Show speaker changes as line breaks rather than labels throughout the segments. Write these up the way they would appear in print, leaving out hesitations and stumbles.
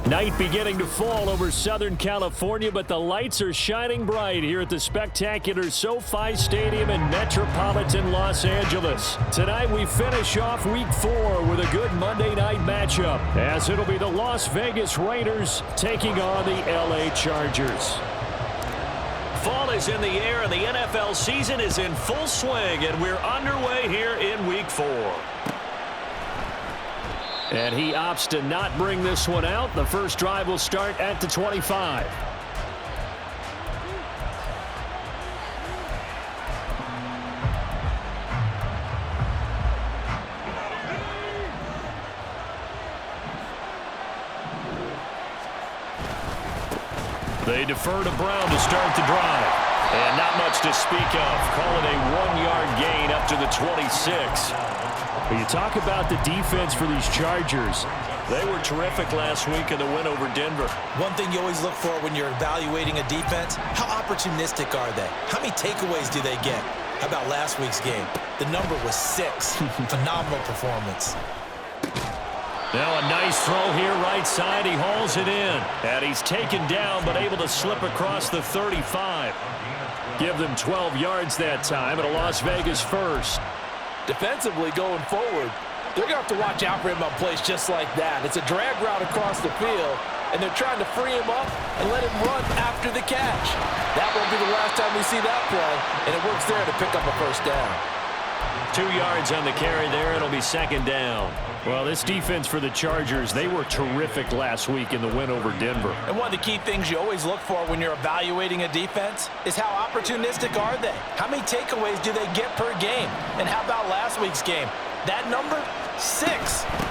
Night beginning to fall over Southern California, but the lights are shining bright here at the spectacular SoFi Stadium in metropolitan Los Angeles. Tonight we finish off Week 4 with a good Monday night matchup, as it'll be the Las Vegas Raiders taking on the LA Chargers. Fall is in the air and the NFL season is in full swing, and we're underway here in Week 4. And he opts to not bring this one out. The first drive will start at the 25. They defer to Brown to start the drive. And not much to speak of. Call it a 1-yard gain up to the 26. You talk about the defense for these Chargers. They were terrific last week in the win over Denver.
One thing you always look for when you're evaluating a defense, how opportunistic are they? How many takeaways do they get? How about last week's game? The number was 6. Phenomenal performance.
Now a nice throw here right side. He hauls it in. And he's taken down but able to slip across the 35. Give them 12 yards that time and a Las Vegas first.
Defensively going forward, they're going to have to watch out for him on plays just like that. It's a drag route across the field, and they're trying to free him up and let him run after the catch. That won't be the last time we see that play, and it works there to pick up a first down.
2 yards on the carry there. It'll be second down. Well, this defense for the Chargers, they were terrific last week in the win over Denver.
And one of the key things you always look for when you're evaluating a defense is how opportunistic are they? How many takeaways do they get per game? And how about last week's game? That number, 6.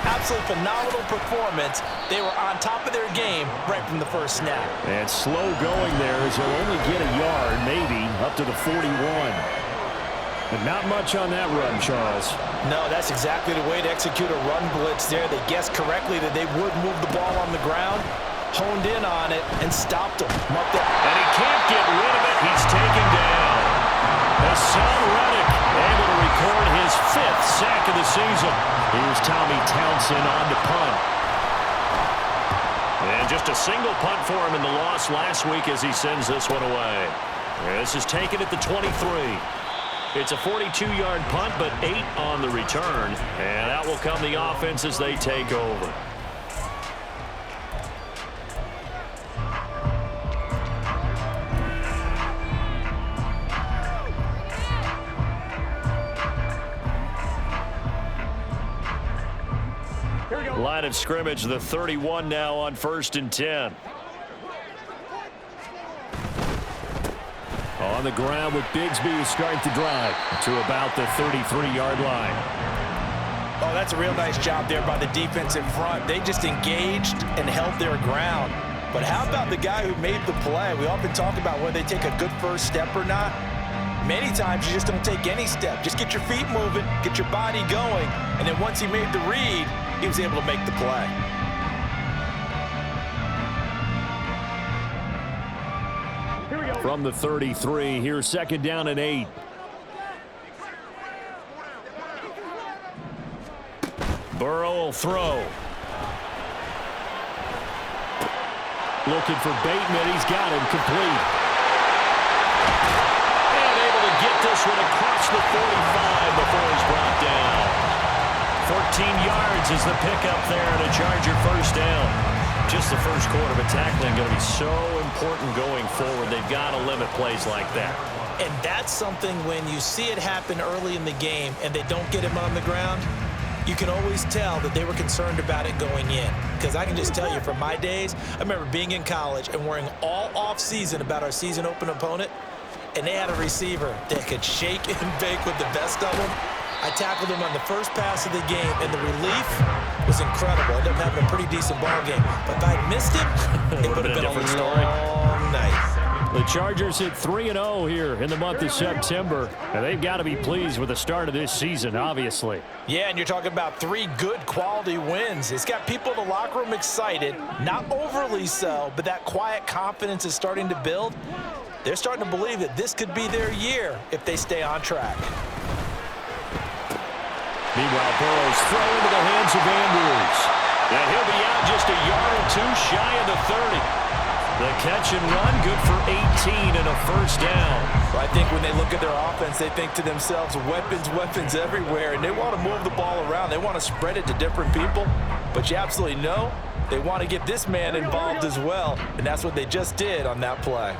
Absolutely phenomenal performance. They were on top of their game right from the first snap.
And slow going there as he'll only get a yard, maybe, up to the 41. But not much on that run, Charles.
No, that's exactly the way to execute a run blitz there. They guessed correctly that they would move the ball on the ground, honed in on it, and stopped him.
And he can't get rid of it. He's taken down. Hassan Reddick able to record his 5th sack of the season. Here's Tommy Townsend on to punt. And just a single punt for him in the loss last week as he sends this one away. This is taken at the 23. It's a 42-yard punt, but 8 on the return. And out will come the offense as they take over. Line of scrimmage, the 31 now on 1st and 10. On the ground with Bigsby to start the drive to about the 33-yard line.
Oh, that's a real nice job there by the defense in front. They just engaged and held their ground. But how about the guy who made the play? We often talk about whether they take a good first step or not. Many times you just don't take any step. Just get your feet moving, get your body going, and then once he made the read, he was able to make the play.
From the 33, here's second down and 8. Burrow will throw. Looking for Bateman. He's got him complete. And able to get this one across the 45 before he's brought down. 14 yards is the pickup there and a Charger first down. Just the first quarter, but tackling going to be so important going forward. They've got to limit plays like that.
And that's something when you see it happen early in the game and they don't get him on the ground, you can always tell that they were concerned about it going in. Because I can just tell you from my days, I remember being in college and worrying all off-season about our season open opponent, and they had a receiver that could shake and bake with the best of them. I tackled him on the first pass of the game, and the relief was incredible. I ended up having a pretty decent ball game. But if I'd missed him, it would have been a different story. Long night.
The Chargers hit 3-0 here in the month of September, and they've got to be pleased with the start of this season, obviously.
Yeah, and you're talking about 3 good quality wins. It's got people in the locker room excited, not overly so, but that quiet confidence is starting to build. They're starting to believe that this could be their year if they stay on track.
Meanwhile, Burrow's throw into the hands of Andrews. And he'll be out just a yard or two shy of the 30. The catch and run, good for 18 and a first down.
Well, I think when they look at their offense, they think to themselves, weapons everywhere, and they want to move the ball around. They want to spread it to different people, but you absolutely know they want to get this man involved as well, and that's what they just did on that play.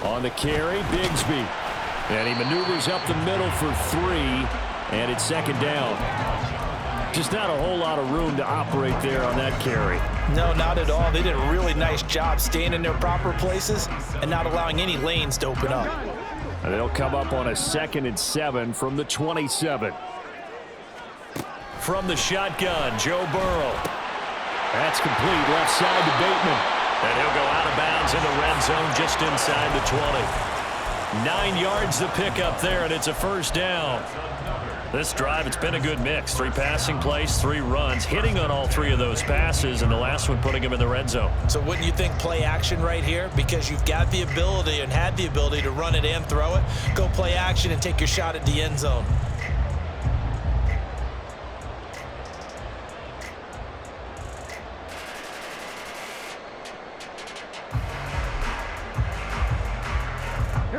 On the carry, Bigsby. And he maneuvers up the middle for 3, and it's second down. Just not a whole lot of room to operate there on that carry.
No, not at all. They did a really nice job staying in their proper places and not allowing any lanes to open up.
And they'll come up on a 2nd and 7 from the 27. From the shotgun, Joe Burrow. That's complete, left side to Bateman. And he'll go out of bounds in the red zone just inside the 20. 9 yards to pick up there, and it's a first down. This drive, it's been a good mix. 3 passing plays, 3 runs, hitting on all 3 of those passes, and the last one putting him in the red zone.
So wouldn't you think play action right here? Because you've got the ability and had the ability to run it and throw it. Go play action and take your shot at the end zone.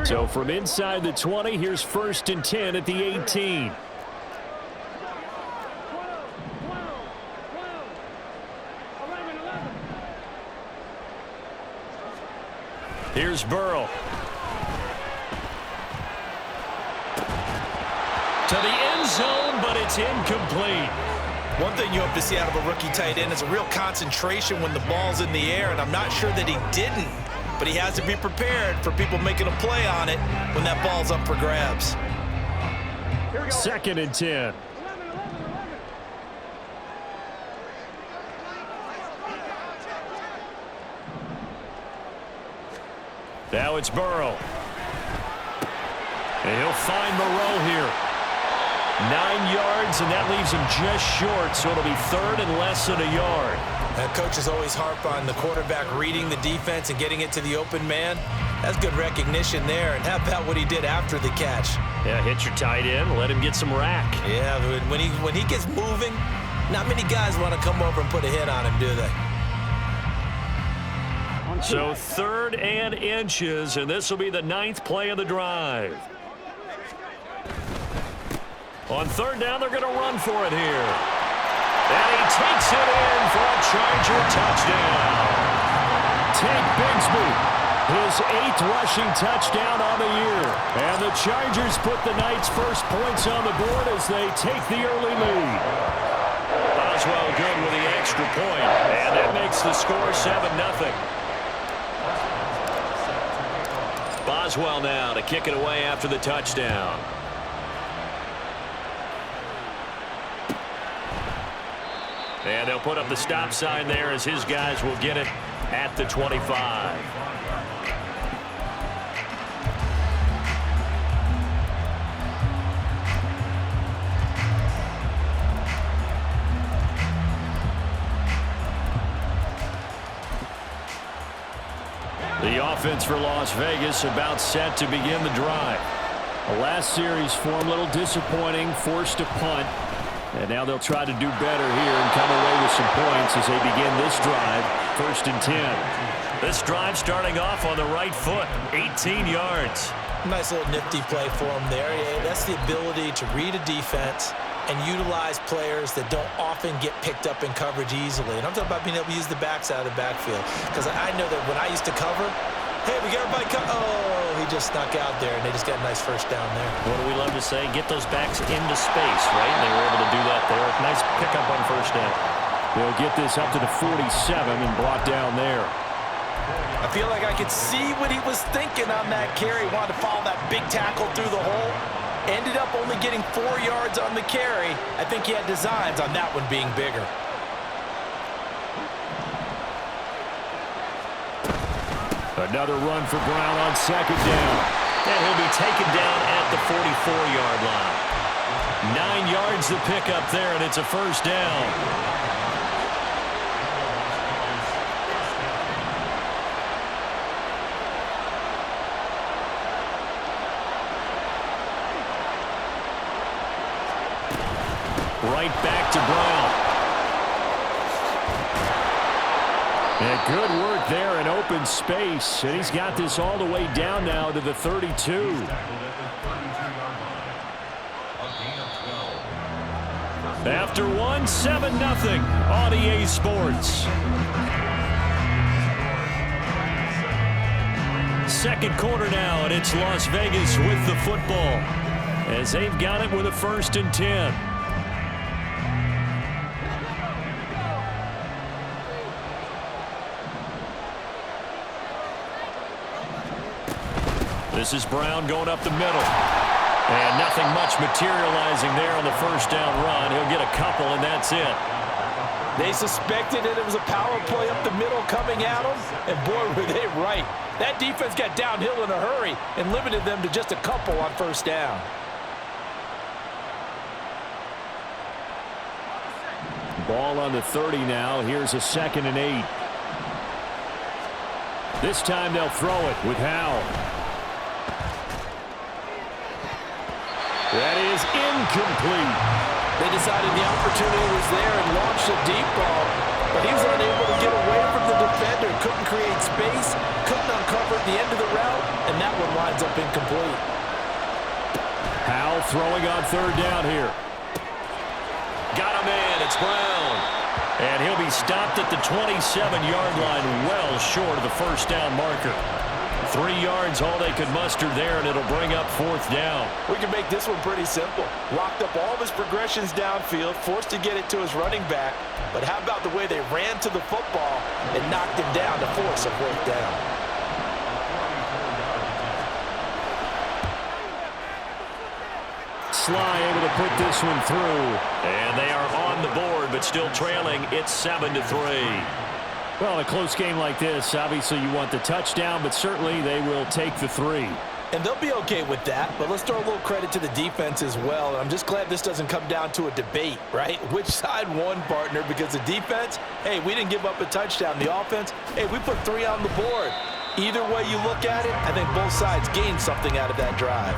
So from inside the 20, here's 1st and 10 at the 18. Here's Burrow. To the end zone, but it's incomplete.
One thing you hope to see out of a rookie tight end is a real concentration when the ball's in the air, and I'm not sure that he didn't. But he has to be prepared for people making a play on it when that ball's up for grabs.
2nd and 10. Now it's Burrow. And he'll find Moreau here. 9 yards, and that leaves him just short, so it'll be 3rd and less than a yard.
Coaches always harp on the quarterback reading the defense and getting it to the open man. That's good recognition there. And how about what he did after the catch?
Yeah, hit your tight end, let him get some rack.
Yeah, when he gets moving, not many guys want to come over and put a hit on him, do they?
So 3rd and inches, and this will be the 9th play of the drive. On 3rd down, they're going to run for it here. And he takes it in for a Charger touchdown. Tank Bigsby, his 8th rushing touchdown on the year. And the Chargers put the night's first points on the board as they take the early lead. Oswell good with the extra point, and that makes the score 7-0. Boswell now to kick it away after the touchdown. And they'll put up the stop sign there as his guys will get it at the 25. The offense for Las Vegas about set to begin the drive. The last series for them a little disappointing, forced a punt. And now they'll try to do better here and come away with some points as they begin this drive, 1st and 10. This drive starting off on the right foot, 18 yards.
Nice little nifty play for him there. Yeah, that's the ability to read a defense and utilize players that don't often get picked up in coverage easily. And I'm talking about being able to use the backside of the backfield. Because I know that when I used to cover, hey, we got everybody oh, he just snuck out there, and they just got a nice first down there.
What do we love to say? Get those backs into space, right? And they were able to do that there. Nice pickup on first down. They'll get this up to the 47 and brought down there.
I feel like I could see what he was thinking on that carry. Wanted to follow that big tackle through the hole. Ended up only getting 4 yards on the carry. I think he had designs on that one being bigger.
Another run for Brown on 2nd down. And he'll be taken down at the 44-yard line. 9 yards to pick up there, and it's a first down. Right back to Brown. And good work there in open space. And he's got this all the way down now to the 32. After one, 7-0 on EA Sports. Second quarter now, and it's Las Vegas with the football as they've got it with a 1st and 10. This is Brown going up the middle. And nothing much materializing there on the first down run. He'll get a couple, and that's it.
They suspected that it was a power play up the middle coming at them, and boy, were they right. That defense got downhill in a hurry and limited them to just a couple on first down.
Ball on the 30 now. Here's a 2nd and 8. This time they'll throw it with Howell. That is incomplete.
They decided the opportunity was there and launched a deep ball, but he was unable to get away from the defender. Couldn't create space, couldn't uncover at the end of the route, and that one winds up incomplete.
Howell throwing on 3rd down here. Got him in. It's Brown. And he'll be stopped at the 27-yard line, well short of the first down marker. 3 yards, all they could muster there, and it'll bring up 4th down.
We can make this one pretty simple. Locked up all of his progressions downfield, forced to get it to his running back. But how about the way they ran to the football and knocked him down to force a 4th down?
Sly able to put this one through. And they are on the board, but still trailing. It's 7-3. Well, a close game like this, obviously you want the touchdown, but certainly they will take the 3.
And they'll be okay with that, but let's throw a little credit to the defense as well. And I'm just glad this doesn't come down to a debate, right? Which side won, partner? Because the defense, hey, we didn't give up a touchdown. The offense, hey, we put 3 on the board. Either way you look at it, I think both sides gained something out of that drive.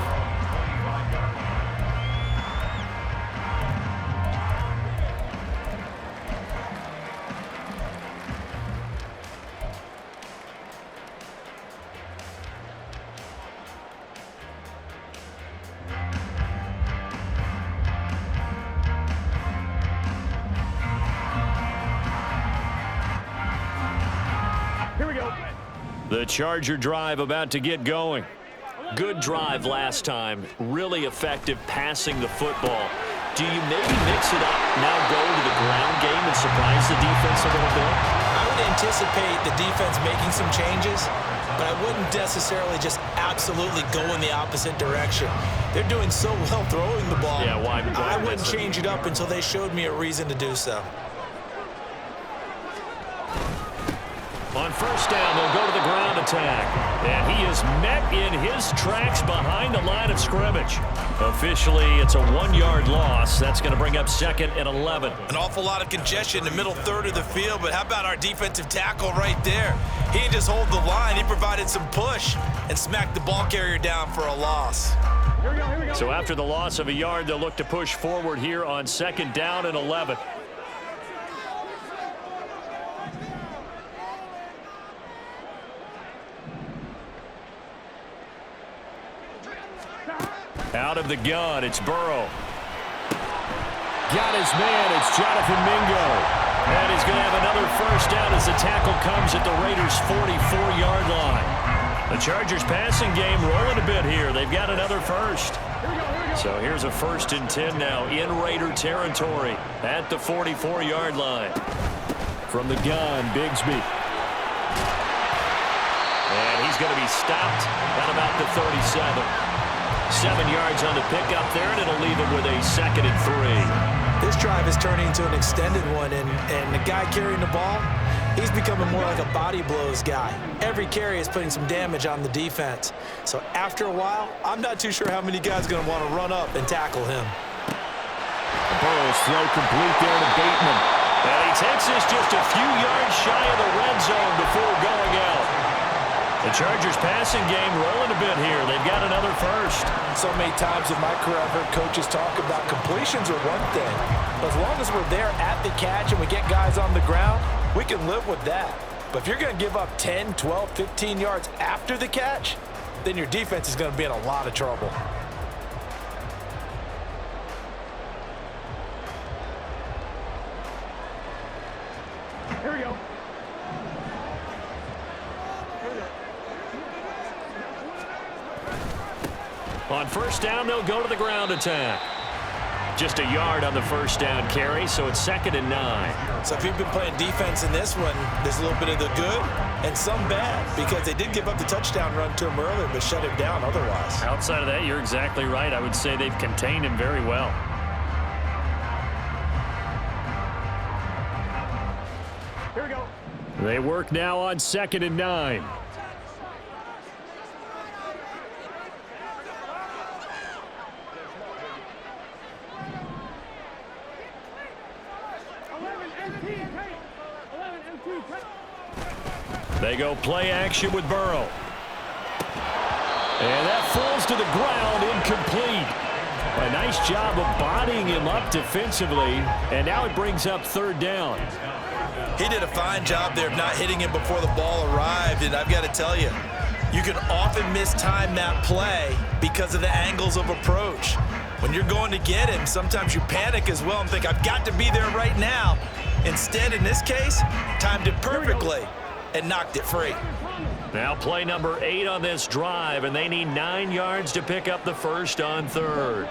The Charger drive about to get going. Good drive last time. Really effective passing the football. Do you maybe mix it up, now go to the ground game and surprise the defense a little bit?
I would anticipate the defense making some changes. but I wouldn't necessarily just absolutely go in the opposite direction. They're doing so well throwing the ball.
Yeah, why?
I wouldn't change it up until they showed me a reason to do so.
On first down, they'll go to the ground attack. And he is met in his tracks behind the line of scrimmage. Officially, it's a 1-yard loss. That's going to bring up 2nd and 11.
An awful lot of congestion in the middle third of the field, but how about our defensive tackle right there? He didn't just hold the line. He provided some push and smacked the ball carrier down for a loss.
Here we go. So after the loss of a yard, they'll look to push forward here on 2nd down and 11. Out of the gun, it's Burrow. Got his man, it's Jonathan Mingo. And he's going to have another first down as the tackle comes at the Raiders' 44-yard line. The Chargers passing game rolling a bit here. They've got another first. So here's a 1st and 10 now in Raider territory at the 44-yard line. From the gun, Bigsby. And he's going to be stopped at about the 37. 7 yards on the pickup there, and it'll leave him with a 2nd and 3.
This drive is turning into an extended one, and the guy carrying the ball, he's becoming more like a body blows guy. Every carry is putting some damage on the defense. So after a while, I'm not too sure how many guys are going to want to run up and tackle him.
Burrow's throw complete there to Bateman. And he takes this just a few yards shy of the red zone before going out. The Chargers passing game rolling a bit here. They've got another first.
So many times in my career I've heard coaches talk about completions are one thing. But as long as we're there at the catch and we get guys on the ground, we can live with that. But if you're going to give up 10, 12, 15 yards after the catch, then your defense is going to be in a lot of trouble.
Here we go. On first down, they'll go to the ground attack. Just a yard on the first down carry, so it's 2nd and 9.
So if you've been playing defense in this one, there's a little bit of the good and some bad, because they did give up the touchdown run to him earlier, but shut him down otherwise.
Outside of that, you're exactly right. I would say they've contained him very well. Here we go. They work now on 2nd and 9. They go play action with Burrow. And that falls to the ground, incomplete. A nice job of bodying him up defensively, and now it brings up 3rd down.
He did a fine job there of not hitting him before the ball arrived, and I've got to tell you, you can often mistime that play because of the angles of approach. When you're going to get him, sometimes you panic as well and think, I've got to be there right now. Instead, in this case, timed it perfectly and knocked it free.
Now play number 8 on this drive, and they need 9 yards to pick up the first on 3rd.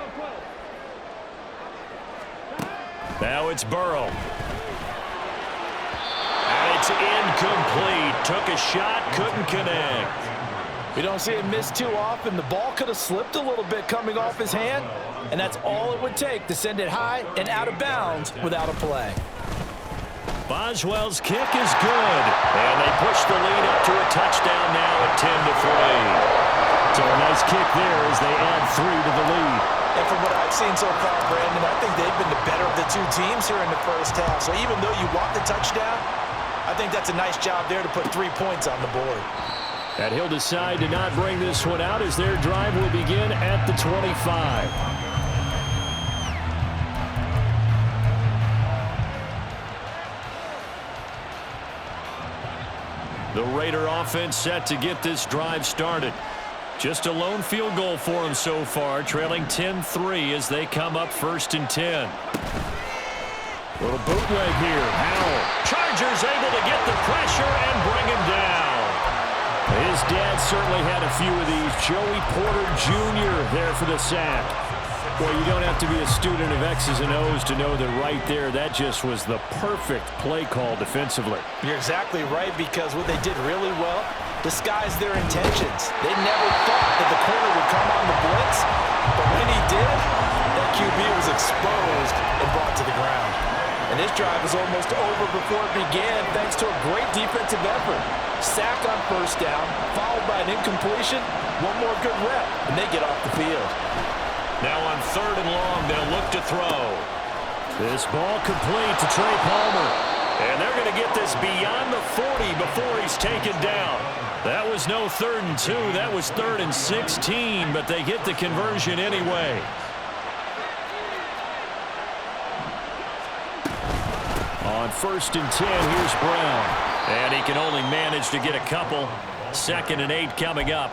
Now it's Burrow. And it's incomplete. Took a shot, couldn't connect.
We don't see him miss too often. The ball could have slipped a little bit coming off his hand, and that's all it would take to send it high and out of bounds without a play.
Boswell's kick is good, and they push the lead up to a touchdown now at 10-3. So a nice kick there as they add 3 to the lead.
And from what I've seen so far, Brandon, I think they've been the better of the two teams here in the first half. So even though you want the touchdown, I think that's a nice job there to put 3 points on the board.
And he'll decide to not bring this one out as their drive will begin at the 25. The Raider offense set to get this drive started. Just a lone field goal for them so far, trailing 10-3 as they come up 1st and 10. Little bootleg here. Howell. Chargers able to get the pressure and bring him down. His dad certainly had a few of these. Joey Porter Jr. there for the sack. Well, you don't have to be a student of X's and O's to know that right there, that just was the perfect play call defensively.
You're exactly right, because what they did really well, disguise their intentions. They never thought that the corner would come on the blitz, but when he did, that QB was exposed and brought to the ground. And this drive was almost over before it began thanks to a great defensive effort. Sack on first down, followed by an incompletion, one more good rep, and they get off the field.
Now on 3rd and long, they'll look to throw. This ball complete to Trey Palmer. And they're going to get this beyond the 40 before he's taken down. That was no 3rd and 2. That was 3rd and 16, but they get the conversion anyway. On 1st and 10, here's Brown. And he can only manage to get a couple. 2nd and 8 coming up.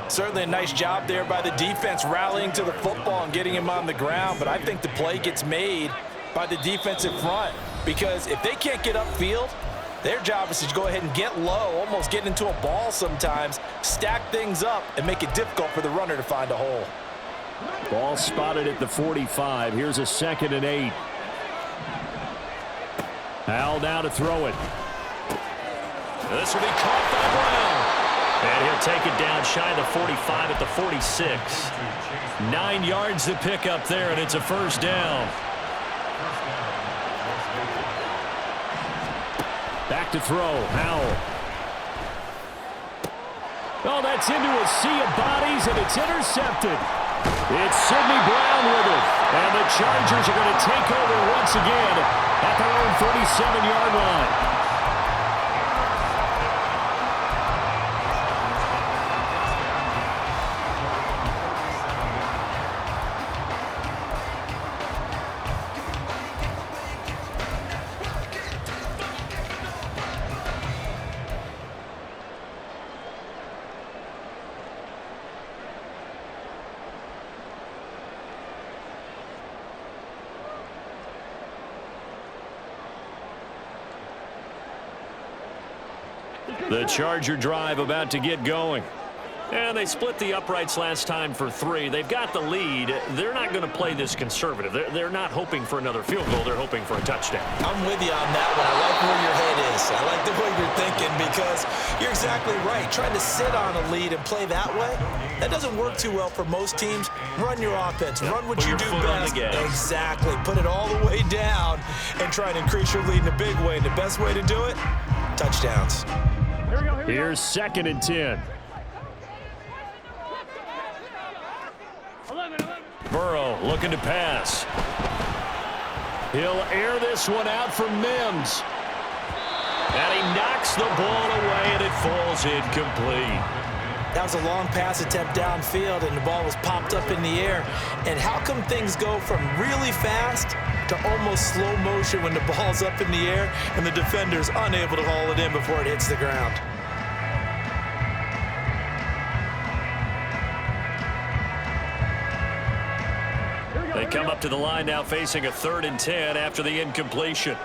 Certainly a nice job there by the defense rallying to the football and getting him on the ground, but I think the play gets made by the defensive front because if they can't get upfield, their job is to go ahead and get low, almost get into a ball sometimes, stack things up, and make it difficult for the runner to find a hole.
Ball spotted at the 45. Here's a 2nd and 8. Howell now to throw it. This will be caught by Brown. And he'll take it down shy of the 45 at the 46. 9 yards to pick up there, and it's a 1st down. Back to throw. Howell. Oh, that's into a sea of bodies, and it's intercepted. It's Sidney Brown with it. And the Chargers are going to take over once again at their own 37-yard line. The Charger drive about to get going. And they split the uprights last time for 3. They've got the lead. They're not going to play this conservative. They're not hoping for another field goal. They're hoping for a touchdown.
I'm with you on that one. I like where your head is. I like the way you're thinking because you're exactly right. Trying to sit on a lead and play that way, that doesn't work too well for most teams. Run your offense. Run what you do best. Exactly. Put it all the way down and try and increase your lead in a big way. And the best way to do it, touchdowns.
Here's 2nd and 10. Burrow looking to pass. He'll air this one out from Mims. And he knocks the ball away, and it falls incomplete.
That was a long pass attempt downfield, and the ball was popped up in the air. And how come things go from really fast to almost slow motion when the ball's up in the air and the defender's unable to haul it in before it hits the ground?
They come up to the line now facing a 3rd and 10 after the incompletion.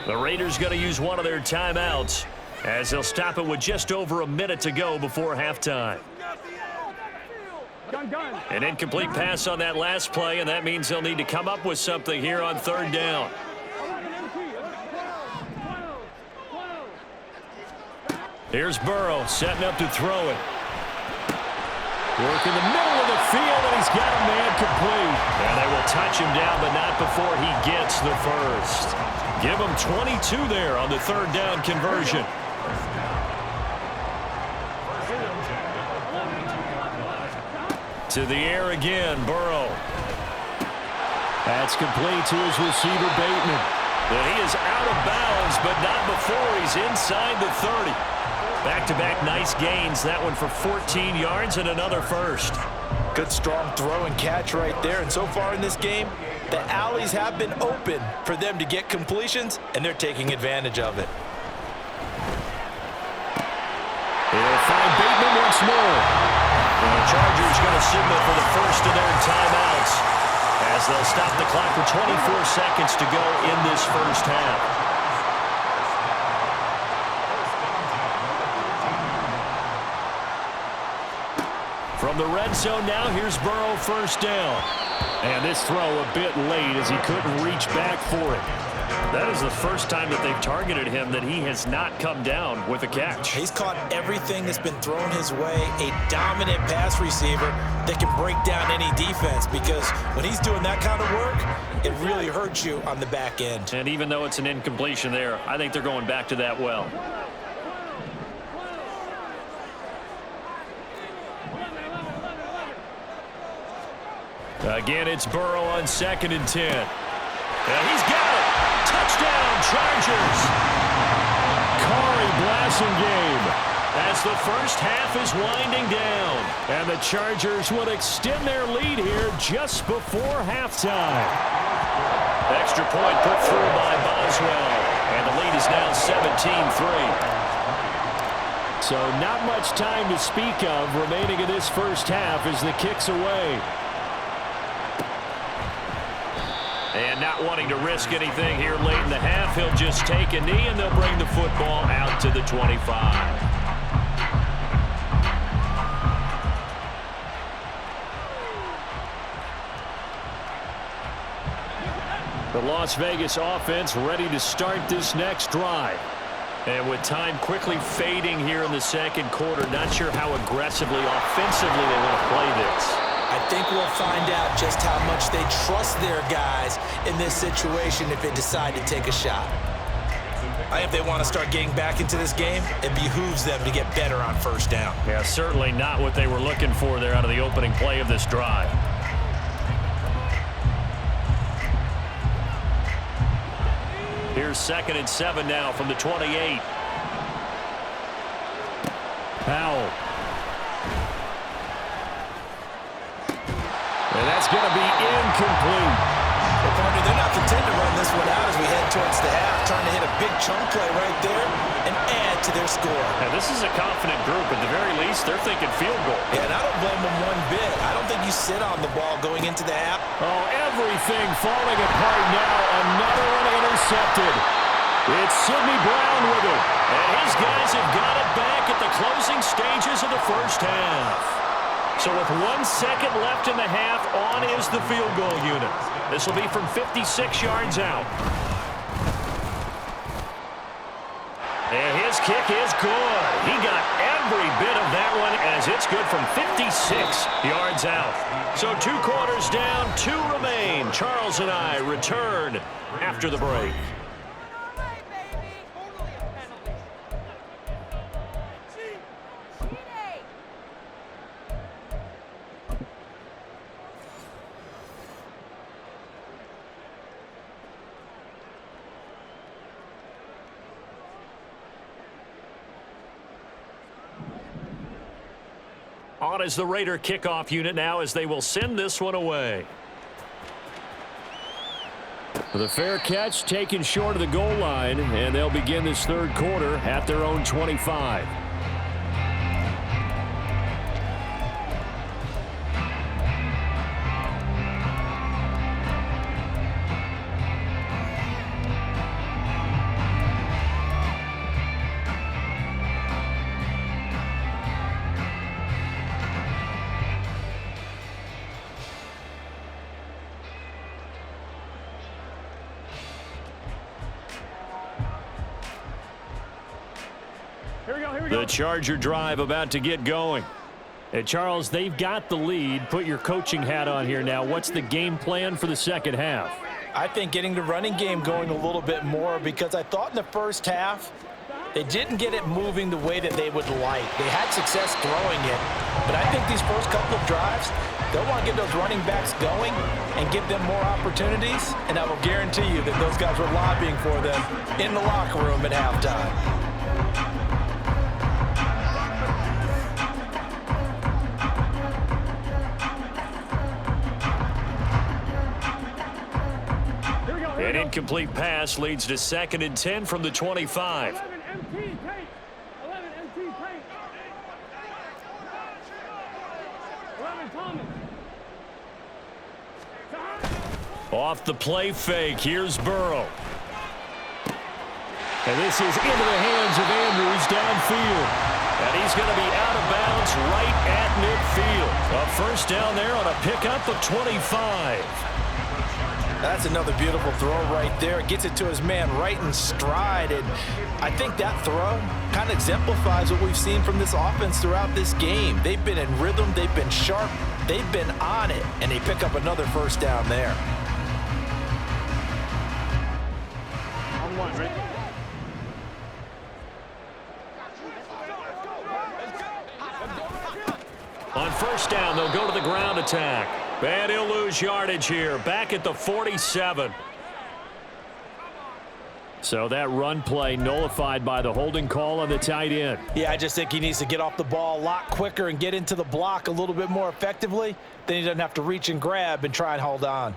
The Raiders going to use one of their timeouts as they'll stop it with just over a minute to go before halftime. An incomplete pass on that last play, and that means they'll need to come up with something here on 3rd down. Here's Burrow setting up to throw it. Work in the middle of the field, and he's got a man complete. And they will touch him down, but not before he gets the first. Give him 22 there on the 3rd down conversion. To the air again, Burrow. That's complete to his receiver, Bateman. And he is out of bounds, but not before he's inside the 30. Back-to-back nice gains. That one for 14 yards and another first.
Good strong throw and catch right there. And so far in this game, the alleys have been open for them to get completions, and they're taking advantage of it.
They'll find Bateman once more. And the Chargers going to signal for the first of their timeouts as they'll stop the clock with 24 seconds to go in this first half. From the red zone now, here's Burrow, 1st down. And this throw a bit late as he couldn't reach back for it. That is the first time that they've targeted him that he has not come down with a catch.
He's caught everything that's been thrown his way. A dominant pass receiver that can break down any defense, because when he's doing that kind of work, it really hurts you on the back end.
And even though it's an incompletion there, I think they're going back to that well. Again, it's Burrow on 2nd and 10. And he's got it. Touchdown, Chargers. Corey Blasingame as the first half is winding down. And the Chargers will extend their lead here just before halftime. Extra point put through by Boswell. And the lead is now 17-3. So not much time to speak of remaining in this first half as the kick's away. And not wanting to risk anything here late in the half, he'll just take a knee and they'll bring the football out to the 25. The Las Vegas offense ready to start this next drive. And with time quickly fading here in the second quarter, not sure how aggressively, offensively they want to play this.
I think we'll find out just how much they trust their guys in this situation if they decide to take a shot. If they want to start getting back into this game, it behooves them to get better on first down.
Yeah, certainly not what they were looking for there out of the opening play of this drive. Here's 2nd and 7 now from the 28. Powell. And that's going to be incomplete.
Well, partner, they're not content to run this one out as we head towards the half, trying to hit a big chunk play right there and add to their score.
Now, this is a confident group. At the very least, they're thinking field goal.
Yeah, and I don't blame them one bit. I don't think you sit on the ball going into the half.
Oh, everything falling apart now. Another one intercepted. It's Sidney Brown with it. And his guys have got it back at the closing stages of the first half. So with 1 second left in the half, on is the field goal unit. This will be from 56 yards out. And his kick is good. He got every bit of that one as it's good from 56 yards out. So 2 quarters down, 2 remain. Charles and I return after the break. On is the Raider kickoff unit now as they will send this one away. The fair catch taken short of the goal line, and they'll begin this third quarter at their own 25. The Charger drive about to get going. And Charles, they've got the lead. Put your coaching hat on here now. What's the game plan for the second half?
I think getting the running game going a little bit more, because I thought in the first half they didn't get it moving the way that they would like. They had success throwing it, but I think these first couple of drives, they'll want to get those running backs going and give them more opportunities, and I will guarantee you that those guys were lobbying for them in the locker room at halftime.
An incomplete pass leads to 2nd and 10 from the 25.
11 MT paint. 11 MT paint. 11 Thomas.
Off the play fake, here's Burrow. And this is into the hands of Andrews downfield. And he's going to be out of bounds right at midfield. A first down there on a pickup of 25.
That's another beautiful throw right there. Gets it to his man right in stride. And I think that throw kind of exemplifies what we've seen from this offense throughout this game. They've been in rhythm. They've been sharp. They've been on it. And they pick up another first down there.
On one, right?
On first down, they'll go to the ground attack. And he'll lose yardage here. Back at the 47. So that run play nullified by the holding call on the tight end.
Yeah, I just think he needs to get off the ball a lot quicker and get into the block a little bit more effectively. Then he doesn't have to reach and grab and try and hold on.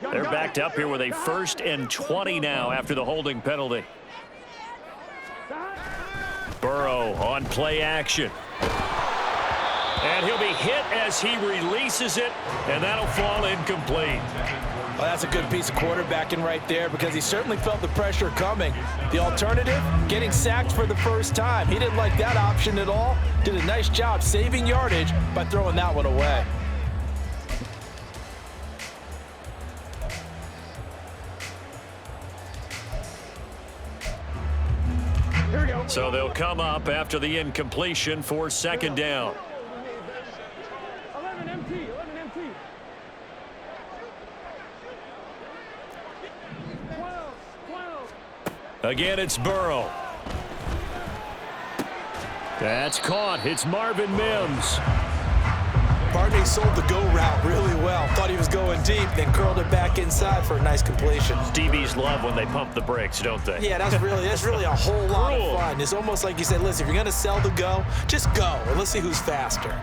They're backed up here with a 1st and 20 now after the holding penalty. Burrow on play action. And he'll be hit as he releases it, and that'll fall incomplete.
Well, that's a good piece of quarterbacking right there because he certainly felt the pressure coming. The alternative, getting sacked for the first time. He didn't like that option at all. Did a nice job saving yardage by throwing that one away.
So they'll come up after the incompletion for 2nd down.
11 MT, 11 MT. 12.
Again, it's Burrow. That's caught. It's Marvin Mims.
Barney sold the go route really well. Thought he was going deep, then curled it back inside for a nice completion.
DBs love when they pump the brakes, don't they?
Yeah, that's really a whole lot of fun. It's almost like you said, listen, if you're going to sell the go, just go, and let's see who's faster.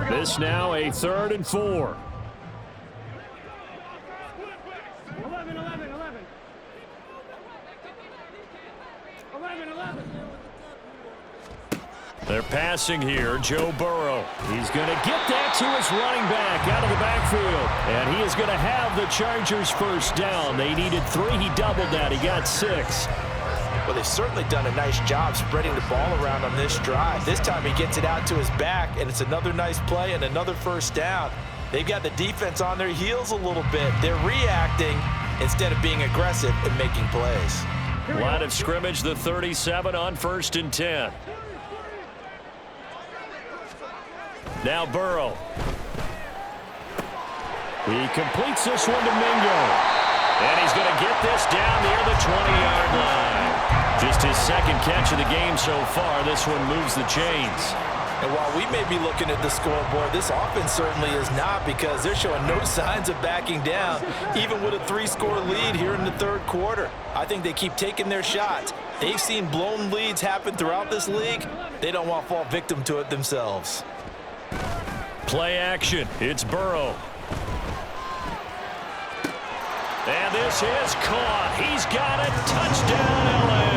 This now a 3rd and 4.
11. 11.
They're passing here. Joe Burrow. He's going to get that to his running back out of the backfield. And he is going to have the Chargers first down. They needed 3. He doubled that. He got 6.
Well, they've certainly done a nice job spreading the ball around on this drive. This time he gets it out to his back, and it's another nice play and another first down. They've got the defense on their heels a little bit. They're reacting instead of being aggressive and making plays.
Line of scrimmage, the 37 on 1st and 10. Now Burrow. He completes this one to Mingo. And he's going to get this down near the 20-yard line. Just his 2nd catch of the game so far. This one moves the chains.
And while we may be looking at the scoreboard, this offense certainly is not because they're showing no signs of backing down, even with a 3-score lead here in the 3rd quarter. I think they keep taking their shots. They've seen blown leads happen throughout this league. They don't want to fall victim to it themselves.
Play action. It's Burrow. And this is caught. He's got it. Touchdown, L.A.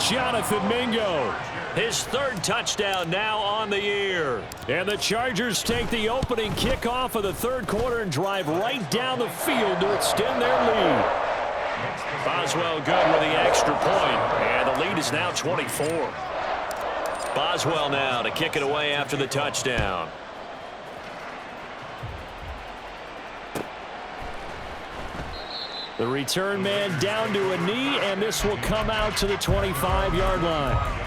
Jonathan Mingo. His 3rd touchdown now on the year. And the Chargers take the opening kickoff of the 3rd quarter and drive right down the field to extend their lead. Boswell good with the extra point. And the lead is now 24. Boswell now to kick it away after the touchdown. The return man down to a knee, and this will come out to the 25-yard line.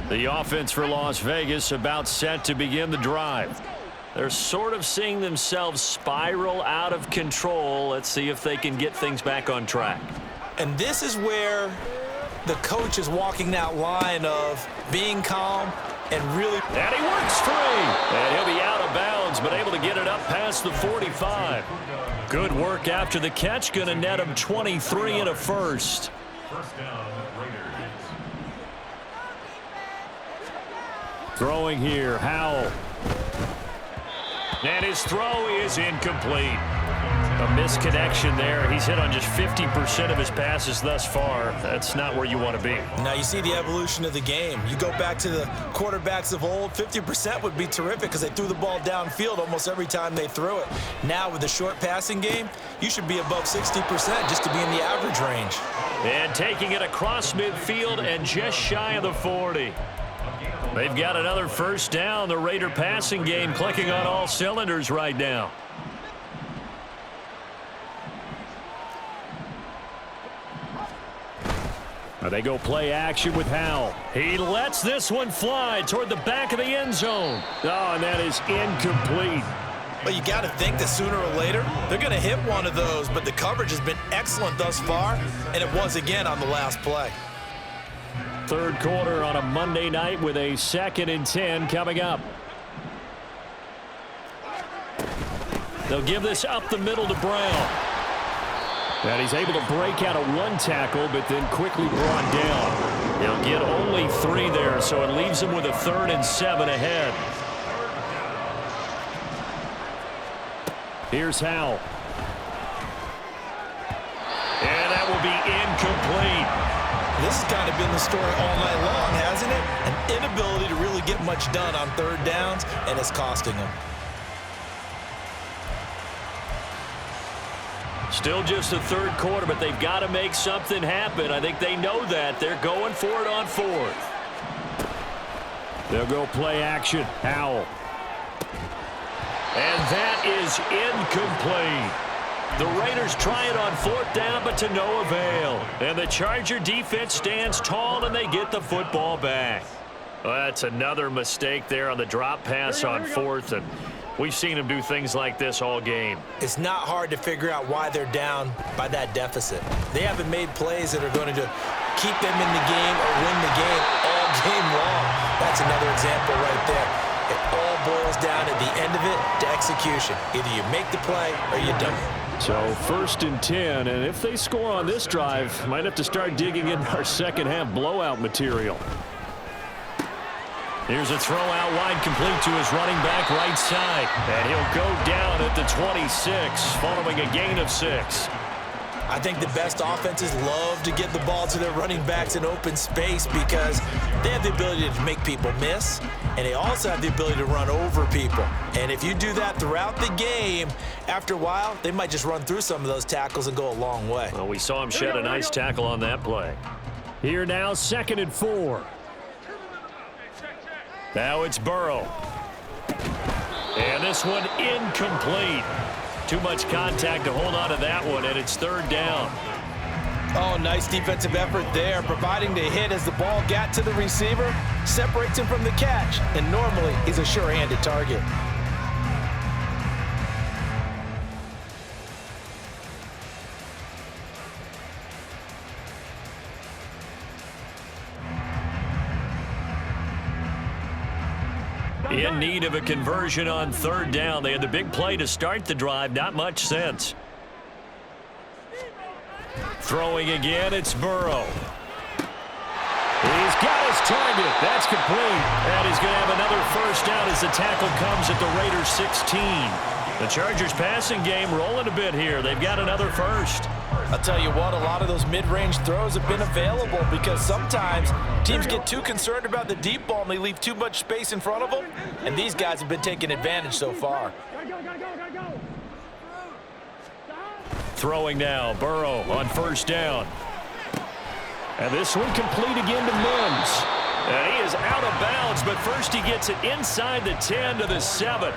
The offense for Las Vegas about set to begin the drive. They're sort of seeing themselves spiral out of control. Let's see if they can get things back on track.
And this is where the coach is walking that line of being calm and really.
And he works free. And he'll be out of bounds, but able to get it up past the 45. Good work after the catch. Going to net him 23 and a first.
First down, Raiders.
Throwing here, Howell. And his throw is incomplete. A misconnection there. He's hit on just 50% of his passes thus far. That's not where you want to be.
Now you see the evolution of the game. You go back to the quarterbacks of old, 50% would be terrific because they threw the ball downfield almost every time they threw it. Now with the short passing game, you should be above 60% just to be in the average range.
And taking it across midfield and just shy of the 40. They've got another first down. The Raider passing game clicking on all cylinders right now. They go play action with Howell. He lets this one fly toward the back of the end zone. Oh, and that is incomplete.
But you got to think that sooner or later, they're going to hit one of those. But the coverage has been excellent thus far, and it was again on the last play.
Third quarter on a Monday night with a 2nd and 10 coming up. They'll give this up the middle to Brown. And he's able to break out of one tackle, but then quickly brought down. He'll get only 3 there, so it leaves him with a 3rd and 7 ahead. Here's Howell. And that will be incomplete.
This has kind of been the story all night long, hasn't it? An inability to really get much done on 3rd downs, and it's costing them.
Still just the 3rd quarter, but they've got to make something happen. I think they know that. They're going for it on 4th. They'll go play action. Howell. And that is incomplete. The Raiders try it on 4th down, but to no avail. And the Charger defense stands tall, and they get the football back. Well, that's another mistake there on the drop pass on 4th, and we've seen them do things like this all game.
It's not hard to figure out why they're down by that deficit. They haven't made plays that are going to keep them in the game or win the game all game long. That's another example right there. It all boils down at the end of it to execution. Either you make the play or you don't.
So 1st and 10, and if they score on this drive, might have to start digging in our second half blowout material. Here's a throw out wide, complete to his running back right side. And he'll go down at the 26 following a gain of 6.
I think the best offenses love to get the ball to their running backs in open space because they have the ability to make people miss, and they also have the ability to run over people. And if you do that throughout the game, after a while, they might just run through some of those tackles and go a long way.
Well, we saw him shed a nice tackle on that play. Here now, 2nd and 4. Now it's Burrow. And this one incomplete. Too much contact to hold on to that one, and it's 3rd down.
Oh, nice defensive effort there, providing the hit as the ball got to the receiver, separates him from the catch, and normally he's a sure-handed target.
In need of a conversion on 3rd down. They had the big play to start the drive. Not much sense. Throwing again, it's Burrow. He's got his target. That's complete. And he's going to have another first down as the tackle comes at the Raiders 16. The Chargers passing game rolling a bit here. They've got another first.
I'll tell you what, a lot of those mid-range throws have been available because sometimes teams get too concerned about the deep ball and they leave too much space in front of them, and these guys have been taking advantage so far.
Gotta go.
Throwing now, Burrow on 1st down. And this one complete again to Mims. And he is out of bounds, but first he gets it inside the 10 to the 7.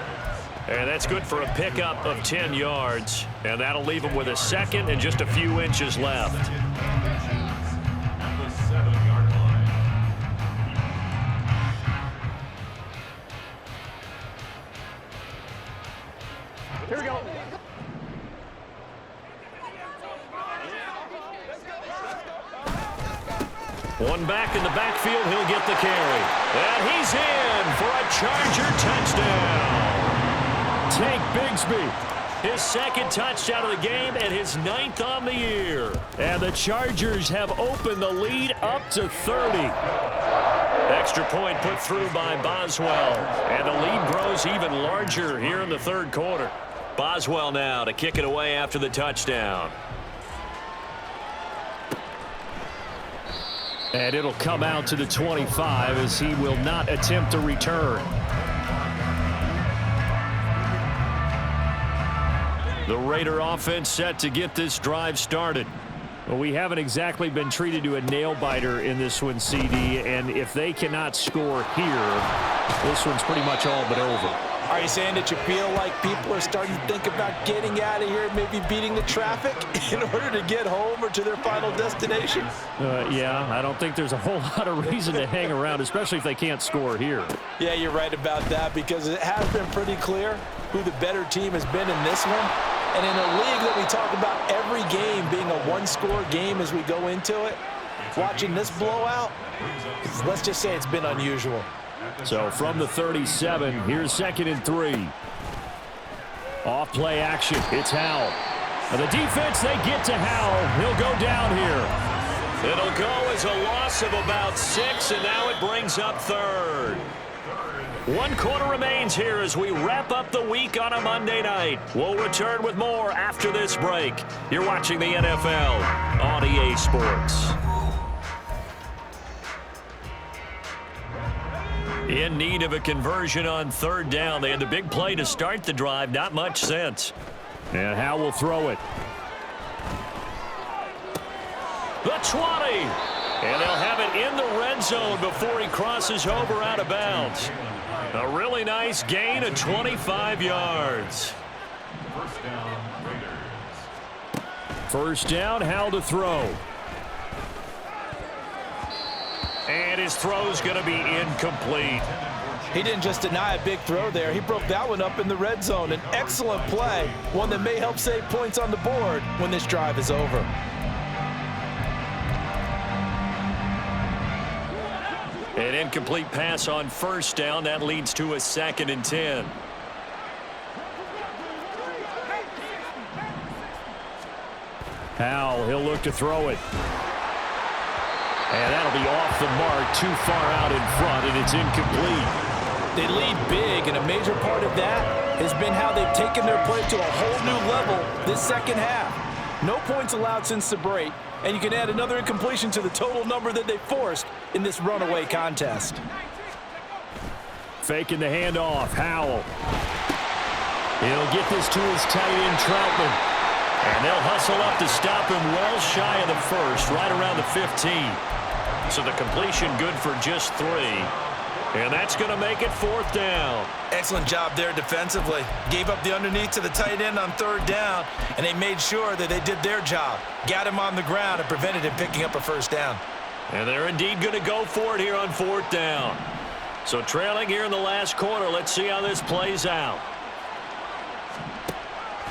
And that's good for a pickup of 10 yards. And that'll leave him with a 2nd and just a few inches left.
At the 7-yard line.
Here we go.
One back in the backfield, he'll get the carry. And he's in for a Charger touchdown. Tank Bigsby, his 2nd touchdown of the game and his 9th on the year. And the Chargers have opened the lead up to 30. Extra point put through by Boswell. And the lead grows even larger here in the 3rd quarter. Boswell now to kick it away after the touchdown. And it'll come out to the 25 as he will not attempt to return. The Raider offense set to get this drive started. Well, we haven't exactly been treated to a nail-biter in this one, CD, and if they cannot score here, this one's pretty much all but over.
Are you saying that you feel like people are starting to think about getting out of here, maybe beating the traffic in order to get home or to their final destination?
Yeah, I don't think there's a whole lot of reason to hang around, especially if they can't score here.
Yeah, you're right about that because it has been pretty clear who the better team has been in this one. And in a league that we talk about every game being a one-score game as we go into it, watching this blowout, let's just say it's been unusual.
So from the 37, here's 2nd and 3. Off play action. It's Howell. And the defense, they get to Howell. He'll go down here. It'll go as a loss of about 6, and now it brings up 3rd. 1 quarter remains here as we wrap up the week on a Monday night. We'll return with more after this break. You're watching the NFL on EA Sports. In need of a conversion on 3rd down. They had the big play to start the drive. Not much sense. And Howell will throw it. The 20. And they'll have it in the red zone before he crosses over out of bounds. A really nice gain of 25 yards.
First down, Raiders.
First down, Howell to throw. And his throw's going to be incomplete.
He didn't just deny a big throw there. He broke that one up in the red zone. An excellent play, one that may help save points on the board when this drive is over.
An incomplete pass on first down. That leads to a 2nd and 10. Howell, he'll look to throw it. And that'll be off the mark, too far out in front, and it's incomplete.
They lead big, and a major part of that has been how they've taken their play to a whole new level this second half. No points allowed since the break, and you can add another incompletion to the total number that they forced in this runaway contest.
Faking the handoff, Howell. He'll get this to his tight end, Troutman. And they'll hustle up to stop him well shy of the first, right around the 15. So the completion good for just 3. And that's going to make it 4th down.
Excellent job there defensively. Gave up the underneath to the tight end on 3rd down, and they made sure that they did their job. Got him on the ground and prevented him picking up a first down.
And they're indeed going to go for it here on 4th down. So trailing here in the last quarter, let's see how this plays out.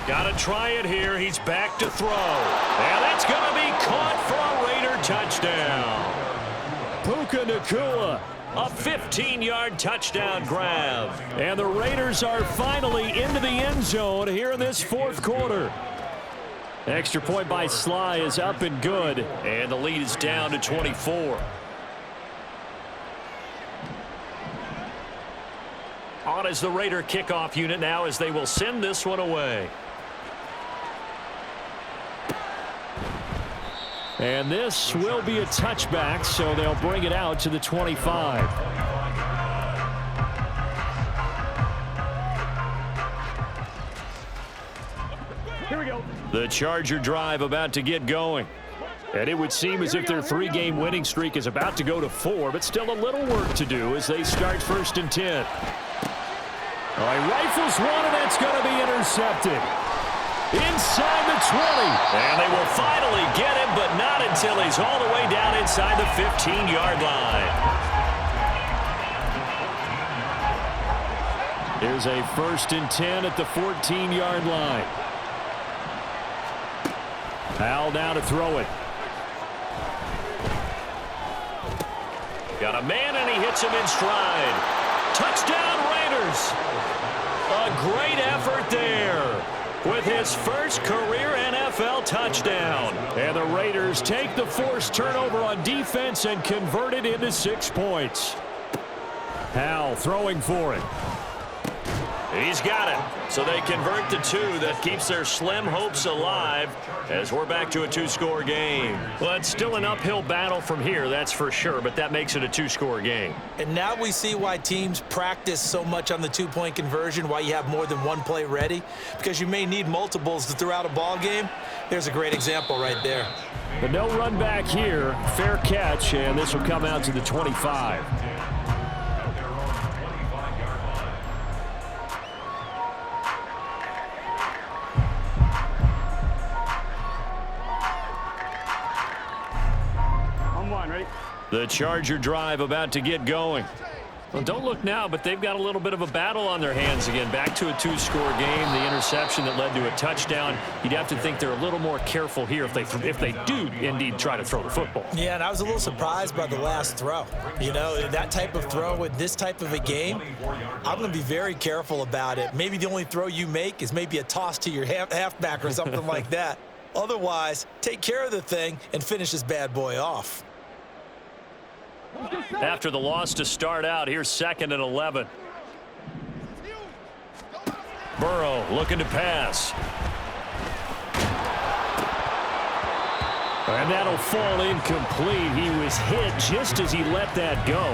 Got to try it here. He's back to throw. And that's going to be caught for a Raider touchdown. Puka Nacua, a 15-yard touchdown grab. And the Raiders are finally into the end zone here in this 4th quarter. Extra point by Sly is up and good. And the lead is down to 24. On is the Raider kickoff unit now as they will send this one away. And this will be a touchback, so they'll bring it out to the 25.
Here we go.
The Charger drive about to get going. And it would seem as if their 3-game winning streak is about to go to 4, but still a little work to do as they start 1st and 10. All right, rifles one, and that's going to be intercepted. Inside the 20. And they will finally get him, but not until he's all the way down inside the 15-yard line. Here's a 1st and 10 at the 14-yard line. Howell down to throw it. Got a man, and he hits him in stride. Touchdown, Raiders. A great effort there with his first career NFL touchdown. And the Raiders take the forced turnover on defense and convert it into 6 points. Howell throwing for it. He's got it. So they convert the two. That keeps their slim hopes alive as we're back to a two-score game. Well, it's still an uphill battle from here, that's for sure, but that makes it a two-score game.
And now we see why teams practice so much on the two-point conversion, why you have more than one play ready, because you may need multiples to throw out a ball game. There's a great example right there.
But no run back here. Fair catch, and this will come out to the 25. The Charger drive about to get going. Well, don't look now, but they've got a little bit of a battle on their hands again. Back to a two-score game. The interception that led to a touchdown. You'd have to think they're a little more careful here if they do indeed try to throw the football.
Yeah, and I was a little surprised by the last throw. You know, that type of throw with this type of a game, I'm going to be very careful about it. Maybe the only throw you make is maybe a toss to your halfback or something like that. Otherwise, take care of the thing and finish this bad boy off.
After the loss to start out, here's 2nd and 11. Burrow looking to pass. And that'll fall incomplete. He was hit just as he let that go.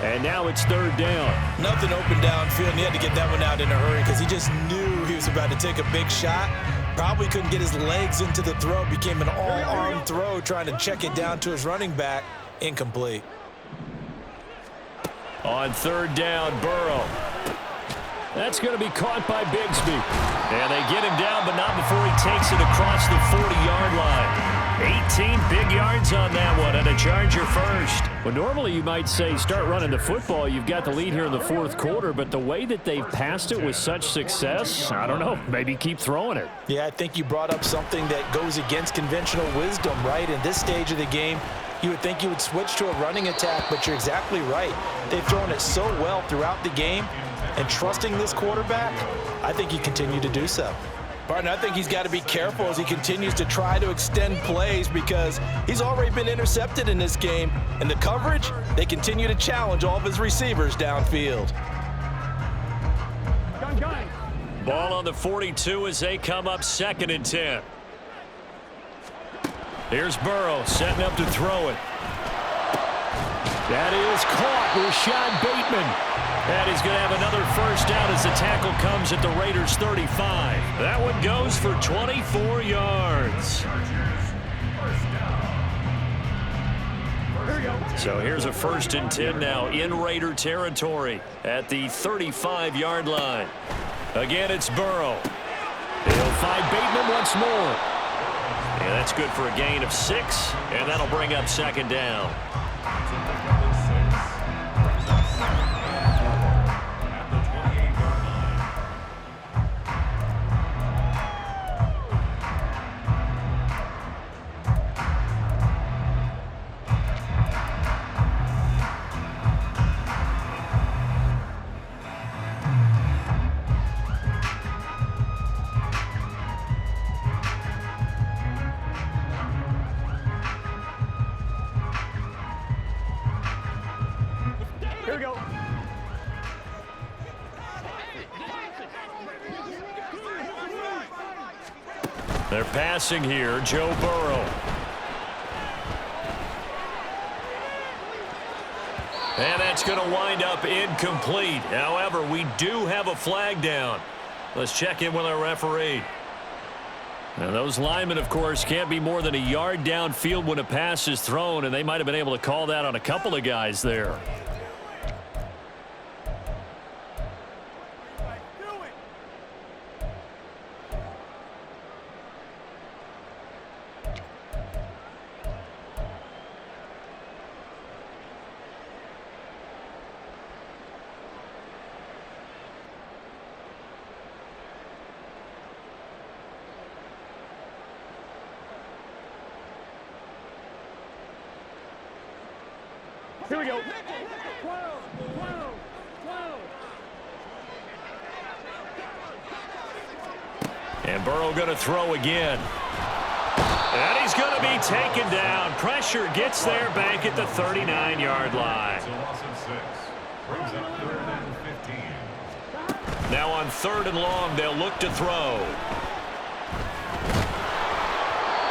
And now it's 3rd down.
Nothing open downfield, and he had to get that one out in a hurry because he just knew he was about to take a big shot. Probably couldn't get his legs into the throw. Became an all-arm throw trying to check it down to his running back. Incomplete.
On 3rd down, Burrow. That's going to be caught by Bigsby. And they get him down, but not before he takes it across the 40-yard line. 18 big yards on that one, and a Charger first. Well, normally you might say start running the football. You've got the lead here in the 4th quarter, but the way that they've passed it with such success, I don't know, maybe keep throwing it.
Yeah, I think you brought up something that goes against conventional wisdom, right? In this stage of the game, you would think you would switch to a running attack, but you're exactly right. They've thrown it so well throughout the game, and trusting this quarterback, I think he continued to do so. Barton, I think he's got to be careful as he continues to try to extend plays because he's already been intercepted in this game, and the coverage, they continue to challenge all of his receivers downfield.
Ball on the 42 as they come up 2nd and 10. Here's Burrow setting up to throw it. That is caught. Rashad Bateman. And he's going to have another first down as the tackle comes at the Raiders' 35. That one goes for 24 yards. So here's a 1st and 10 now in Raider territory at the 35-yard line. Again, it's Burrow. He'll find Bateman once more. And that's good for a gain of 6, and that'll bring up 2nd down.
Here we go.
They're passing here, Joe Burrow. And that's going to wind up incomplete. However, we do have a flag down. Let's check in with our referee. Now, those linemen, of course, can't be more than a yard downfield when a pass is thrown, and they might have been able to call that on a couple of guys there.
Here we go.
And Burrow going to throw again. And he's going to be taken down. Pressure gets there back at the 39-yard line.
It's a loss of 6. Brings up 3rd and 15.
Now on 3rd and long, they'll look to throw.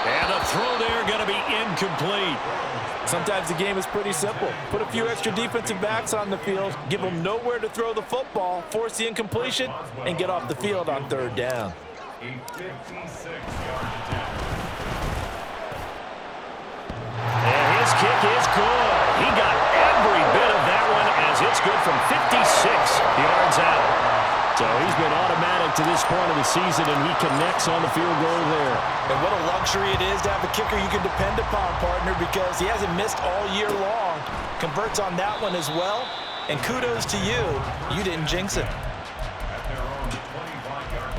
And the throw there going to be incomplete.
Sometimes the game is pretty simple. Put a few extra defensive backs on the field, give them nowhere to throw the football, force the incompletion, and get off the field on 3rd down.
A 56-yard attempt.
And his kick is good. He got every bit of that one as it's good from 56 yards out. So he's been automatic to this point of the season, and he connects on the field goal there.
And what a luxury it is to have a kicker you can depend upon, partner, because he hasn't missed all year long. Converts on that one as well. And kudos to you. You didn't jinx it.
At their own 25-yard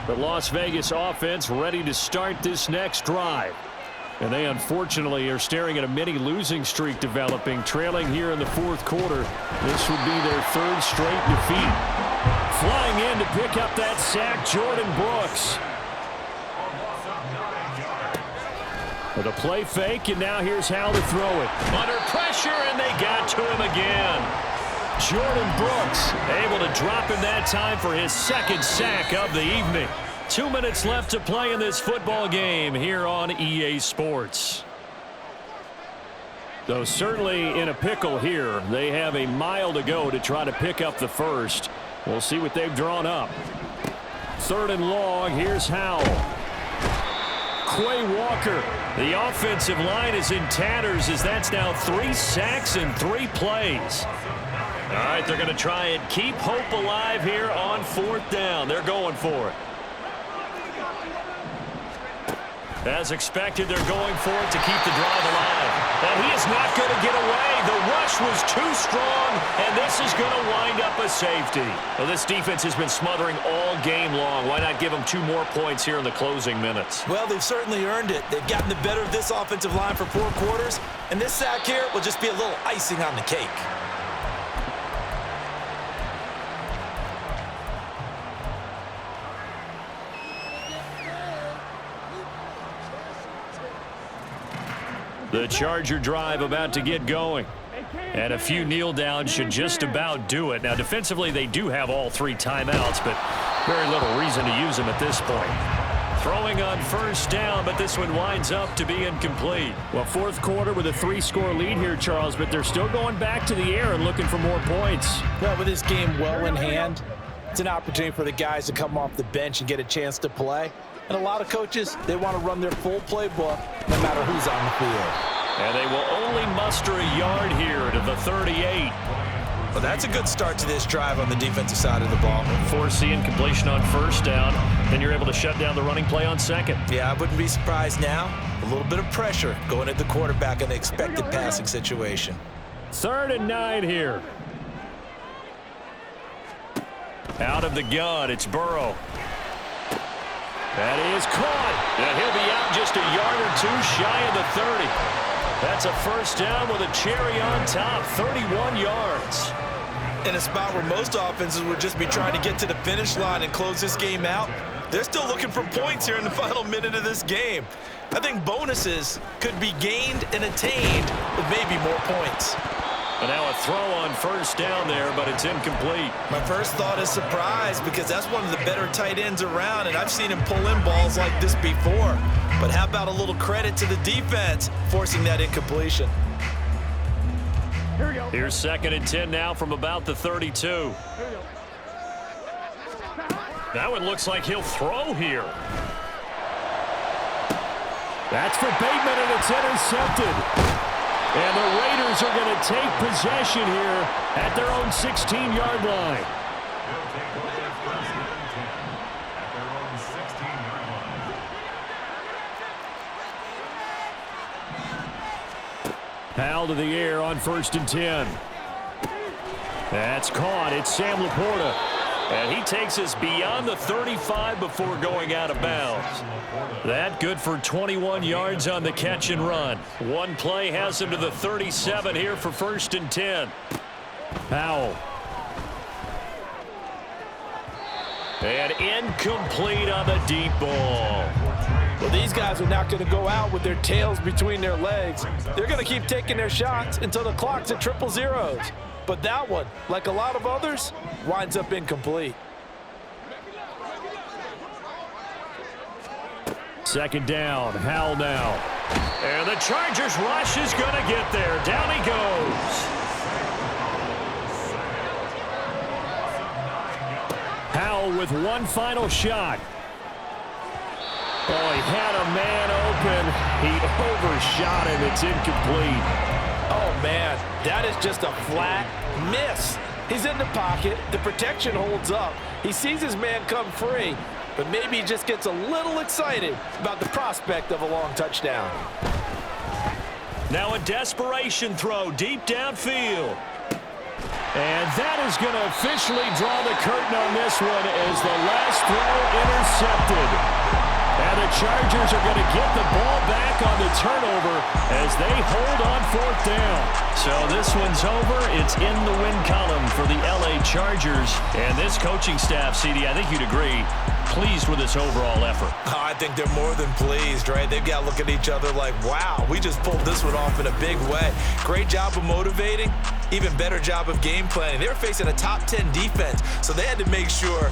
line.
The Las Vegas offense ready to start this next drive. And they unfortunately are staring at a mini losing streak developing, trailing here in the 4th quarter. This would be their 3rd straight defeat. Flying in to pick up that sack, Jordan Brooks. With a play fake, and now here's how to throw it. Under pressure, and they got to him again. Jordan Brooks able to drop him that time for his 2nd sack of the evening. 2 minutes left to play in this football game here on EA Sports. Though certainly in a pickle here. They have a mile to go to try to pick up the first. We'll see what they've drawn up. 3rd and long. Here's Howell. Quay Walker. The offensive line is in tatters as that's now 3 sacks in 3 plays. All right, they're going to try and keep hope alive here on 4th down. They're going for it. As expected, they're going for it to keep the drive alive. And he is not going to get away. The rush was too strong, and this is going to wind up a safety. Well, this defense has been smothering all game long. Why not give them 2 more points here in the closing minutes?
Well, they've certainly earned it. They've gotten the better of this offensive line for 4 quarters, and this sack here will just be a little icing on the cake.
The Charger drive about to get going. And a few kneel downs should just about do it. Now, defensively, they do have all 3 timeouts, but very little reason to use them at this point. Throwing on 1st down, but this one winds up to be incomplete. Well, 4th quarter with a 3-score lead here, Charles, but they're still going back to the air and looking for more points.
Well, with this game well in hand, it's an opportunity for the guys to come off the bench and get a chance to play. And a lot of coaches, they want to run their full playbook no matter who's on the field.
And they will only muster a yard here to the 38.
Well, that's a good start to this drive on the defensive side of the ball.
Force the incompletion on 1st down. Then you're able to shut down the running play on 2nd.
Yeah, I wouldn't be surprised now. A little bit of pressure going at the quarterback in the expected passing situation.
3rd and 9 here. Out of the gun, it's Burrow. That is caught. And he'll be out just a yard or 2 shy of the 30. That's a 1st down with a cherry on top, 31 yards.
In a spot where most offenses would just be trying to get to the finish line and close this game out, they're still looking for points here in the final minute of this game. I think bonuses could be gained and attained with maybe more points.
And now a throw on 1st down there, but it's incomplete.
My first thought is surprise because that's one of the better tight ends around, and I've seen him pull in balls like this before. But how about a little credit to the defense forcing that incompletion?
Here we go.
Here's 2nd and 10 now from about the 32.
Here we go.
That one looks like he'll throw here. That's for Bateman, and it's intercepted. And the Raiders are going to take possession here at their own 16-yard line.
They'll take over their 1st and 10 at their own 16-yard line.
Powell to the air on 1st and 10. That's caught. It's Sam Laporta. And he takes us beyond the 35 before going out of bounds. That good for 21 yards on the catch and run. One play has him to the 37 here for 1st and 10. Powell. And incomplete on the deep ball.
Well, these guys are not going to go out with their tails between their legs. They're going to keep taking their shots until the clock's at 000. But that one, like a lot of others, winds up incomplete.
Second down, Howell now. And the Chargers rush is going to get there. Down he goes. Howell with one final shot. Oh, he had a man open. He overshot him. It's incomplete.
Oh, man, that is just a flat miss. He's in the pocket. The protection holds up. He sees his man come free, but maybe he just gets a little excited about the prospect of a long touchdown.
Now a desperation throw deep downfield. And that is going to officially draw the curtain on this one as the last throw intercepted. And the Chargers are going to get the ball back on the turnover as they hold on fourth down. So this one's over. It's in the win column for the LA Chargers. And this coaching staff, CD, I think you'd agree, pleased with this overall effort.
Oh, I think they're more than pleased, right? They've got to look at each other like, wow, we just pulled this one off in a big way. Great job of motivating, even better job of game planning. They were facing a top 10 defense, so they had to make sure